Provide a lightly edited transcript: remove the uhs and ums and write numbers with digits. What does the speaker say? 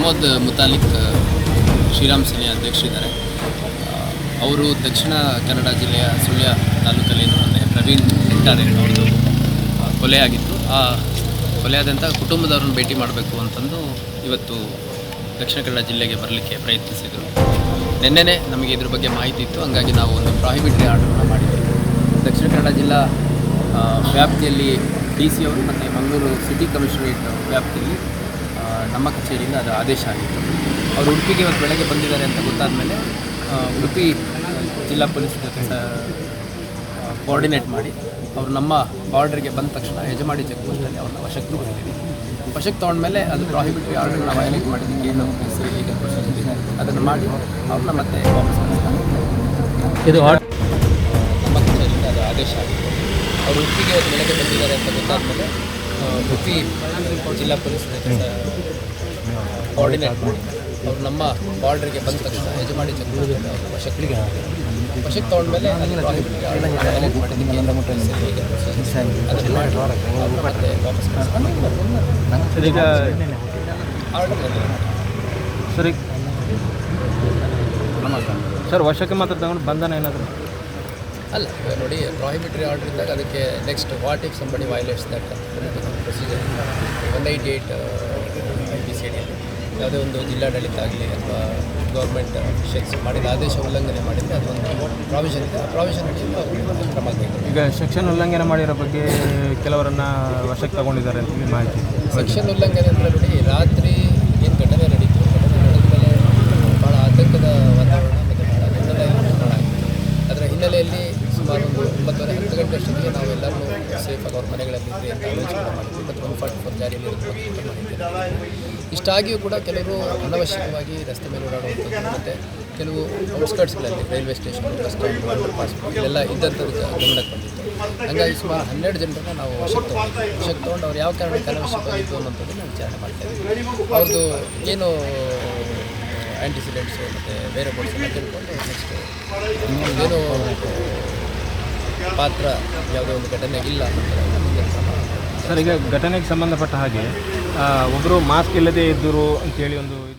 ಪ್ರಮೋದ್ ಮುತಾಲಿಕ್ ಶ್ರೀರಾಮ್ ಸೇನೆ ಅಧ್ಯಕ್ಷರಿದ್ದಾರೆ. ಅವರು ದಕ್ಷಿಣ ಕನ್ನಡ ಜಿಲ್ಲೆಯ ಸುಳ್ಯ ತಾಲೂಕಲ್ಲಿ ಮೊನ್ನೆ ಪ್ರವೀಣ್ ಹೆಕ್ಟಾರೆ ಅವ್ರದ್ದು ಕೊಲೆಯಾಗಿತ್ತು. ಆ ಕೊಲೆಯಾದಂಥ ಕುಟುಂಬದವ್ರನ್ನ ಭೇಟಿ ಮಾಡಬೇಕು ಅಂತಂದು ಇವತ್ತು ದಕ್ಷಿಣ ಕನ್ನಡ ಜಿಲ್ಲೆಗೆ ಬರಲಿಕ್ಕೆ ಪ್ರಯತ್ನಿಸಿದರು. ನಿನ್ನೆನೇ ನಮಗೆ ಇದ್ರ ಬಗ್ಗೆ ಮಾಹಿತಿ ಇತ್ತು, ಹಂಗಾಗಿ ನಾವು ಒಂದು ಪ್ರಾಹಿಬಿಟರಿ ಆರ್ಡರನ್ನು ಮಾಡಿದ್ವಿ. ದಕ್ಷಿಣ ಕನ್ನಡ ಜಿಲ್ಲಾ ವ್ಯಾಪ್ತಿಯಲ್ಲಿ DC ಅವರು ಮತ್ತು ಮಂಗಳೂರು ಸಿಟಿ ಕಮಿಷನರೇಟ್ ವ್ಯಾಪ್ತಿಯಲ್ಲಿ ನಮ್ಮ ಕಚೇರಿಯಿಂದ ಅದು ಆದೇಶ ಆಗಿತ್ತು. ಅವರು ಉಡುಪಿಗೆ ಇವತ್ತು ಬೆಳಗ್ಗೆ ಬಂದಿದ್ದಾರೆ ಅಂತ ಗೊತ್ತಾದ ಮೇಲೆ ಉಡುಪಿ ಜಿಲ್ಲಾ ಪೊಲೀಸ್ ಜೊತೆ ಕೋಆರ್ಡಿನೇಟ್ ಮಾಡಿ ಅವರು ನಮ್ಮ ಬಾರ್ಡರ್ಗೆ ಬಂದ ತಕ್ಷಣ ಯಜಮಾಡಿ ಚೆಕ್ ಪೋಸ್ಟಲ್ಲಿ ಅವ್ರನ್ನ ವಶಕ್ಕೆ ತೊಗೊಂಡಿದ್ದೀವಿ. ವಶಕ್ಕೆ ತೊಗೊಂಡ್ಮೇಲೆ ಅದು ಪ್ರಾಹಿಬಿಟರಿ ಆರ್ಡರ್ನ ವಯೋಲೇಟ್ ಮಾಡಿದ್ದಕ್ಕೆ ಏನು ಲೀಗಲ್ ಪ್ರೊಸೀಜರ್ ಇದೆ ಅದನ್ನು ಮಾಡಿ ಅವ್ರನ್ನ ಮತ್ತೆ ವಾಪಸ್ ಇದು ನಮ್ಮ ಕಚೇರಿಯಿಂದ ಅದು ಆದೇಶ ಆಗಿತ್ತು. ಅವರು ಉಡುಪಿಗೆ ಇವತ್ತು ಬೆಳಗ್ಗೆ ಬಂದಿದ್ದಾರೆ ಅಂತ ಗೊತ್ತಾದ ಮೇಲೆ ಉಡುಪಿ ಜಿಲ್ಲಾ ಪೊಲೀಸ್ ಜೊತೆ ಕೋಆರ್ಡಿನೇಟ್ ಮಾಡಿ ಅವರು ನಮ್ಮ ಬಾರ್ಡರ್ಗೆ ಬಂದ ತಕ್ಷಣ ಯಜಮಾಡಿ ಚೆಕ್ ಪೋಸ್ಟಲ್ಲಿ ಅವ್ರನ್ನ ವಶಕ್ಕೆ ತೊಗೊಂಡ್ಮೇಲೆ ಅದು ಪ್ರಾಹಿಬಿಟರಿ ಆರ್ಡರ್ ವಯೋಲೇಟ್ ಮಾಡಿದ್ದಕ್ಕೆ ಏನು ಲೀಗಲ್ ಪ್ರೊಸೀಜರ್ ಅದನ್ನು ಮಾಡಿ ಅವ್ರನ್ನ ಮತ್ತೆ ವಾಪಸ್ ಈಗ ಸರಿ ಸರ್, ವಶಕ್ಕೆ ಮಾತ್ರ ತಗೊಂಡು ಬಂಧನ ಏನಾದರೂ ಅಲ್ಲ. ನೋಡಿ, ಪ್ರಾಹಿಬಿಟರಿ ಆರ್ಡರ್ ಇದ್ದಾಗ ಅದಕ್ಕೆ next what if somebody violates that procedure 188 IPC ಅಡಿಯಲ್ಲಿ ಯಾವುದೇ ಒಂದು ಜಿಲ್ಲಾಡಳಿತ ಆಗಲಿ ಅಥವಾ ಗೌರ್ಮೆಂಟ್ ಅಫಿಷಿಯಲ್ಸ್ ಮಾಡಿದ ಆದೇಶ ಉಲ್ಲಂಘನೆ ಮಾಡಿದರೆ ಅದೊಂದು ಪ್ರಾವಿಷನ್ ಇದೆ. ಆ ಪ್ರಾವಿಷನ್ ಅಡಿಯಲ್ಲಿ ಅವರು ಕ್ರಮ ಕೈಗೊಳ್ಳುತ್ತಾರೆ. ಈಗ ಸೆಕ್ಷನ್ ಉಲ್ಲಂಘನೆ ಮಾಡಿರೋ ಬಗ್ಗೆ ಕೆಲವರನ್ನು ವಶಕ್ಕೆ ತಗೊಂಡಿದ್ದಾರೆ ಅಂತ ಮಾಹಿತಿ. ಸೆಕ್ಷನ್ ಉಲ್ಲಂಘನೆ ಅಂದರೆ ನೋಡಿ, ರಾತ್ರಿ ಏನು ಘಟನೆ ನಡೀತು, ಘಟನೆ ನಡೆದ ಮೇಲೆ ಭಾಳ ಆತಂಕದ ವಾತಾವರಣ ಮತ್ತು ಭಾಳ ಗೊಂದಲ ನಿರ್ಮಾಣ ಆಗಿತ್ತು. ಅದರ ಹಿನ್ನೆಲೆಯಲ್ಲಿ ಸುಮಾರು ಒಂದು 9:30 ಗಂಟೆ ಅಷ್ಟೊತ್ತಿಗೆ ನಾವೆಲ್ಲರೂ ಸೇಫಾಗಿ ಅವ್ರ ಮನೆಗಳಲ್ಲಿ ಇದ್ರಿ ಅಂತ ಆಲೋಚನೆ ಮಾಡಿದ್ವಿ ಮತ್ತು 144 ಜಾರಿಯಲ್ಲಿ ಮಾಡಿದ್ದೇವೆ. ಇಷ್ಟಾಗಿಯೂ ಕೂಡ ಕೆಲವರು ಅನವಶ್ಯಕವಾಗಿ ರಸ್ತೆ ಮೇಲೆ ಓಡಾಡುವಂಥದ್ದು ಮತ್ತು ಕೆಲವು ಔಟ್ಸ್ಕರ್ಟ್ಸ್ಗಳಲ್ಲಿ railway station, bus stand, water pass ಇಲ್ಲೆಲ್ಲ ಇದ್ದಂಥದ್ದು ಗಮನಕ್ಕೆ ಬಂದಿತ್ತು. ಹಾಗಾಗಿ ಸುಮಾರು 12 ಜನರನ್ನು ನಾವು ವಶಕ್ಕೆ ತೊಗೊಂಡು ಅವ್ರು ಯಾವ ಕಾರಣಕ್ಕೆ ಅನವಶ್ಯಕವಾಗಿತ್ತು ಅನ್ನೋಂಥದ್ದನ್ನು ವಿಚಾರಣೆ ಮಾಡ್ತಾಯಿದ್ವಿ. ಅವ್ರದ್ದು ಏನು ಆ್ಯಂಟಿಸಿಡೆಂಟ್ಸು ಮತ್ತು ಬೇರೆ ಬೋರ್ಡ್ಸ್ ಎಲ್ಲ ತಿಳ್ಕೊಂಡು ನೆಕ್ಸ್ಟ್ ಏನು ಪಾತ್ರ ಯಾವುದೇ ಒಂದು ಘಟನೆಗಿಲ್ಲ ಅನ್ನೋದು ಸರ್. ಈಗ ಘಟನೆಗೆ ಸಂಬಂಧಪಟ್ಟ ಹಾಗೆ ಒಬ್ಬರು ಮಾಸ್ಕ್ ಇಲ್ಲದೇ ಇದ್ದರು ಅಂತೇಳಿ ಒಂದು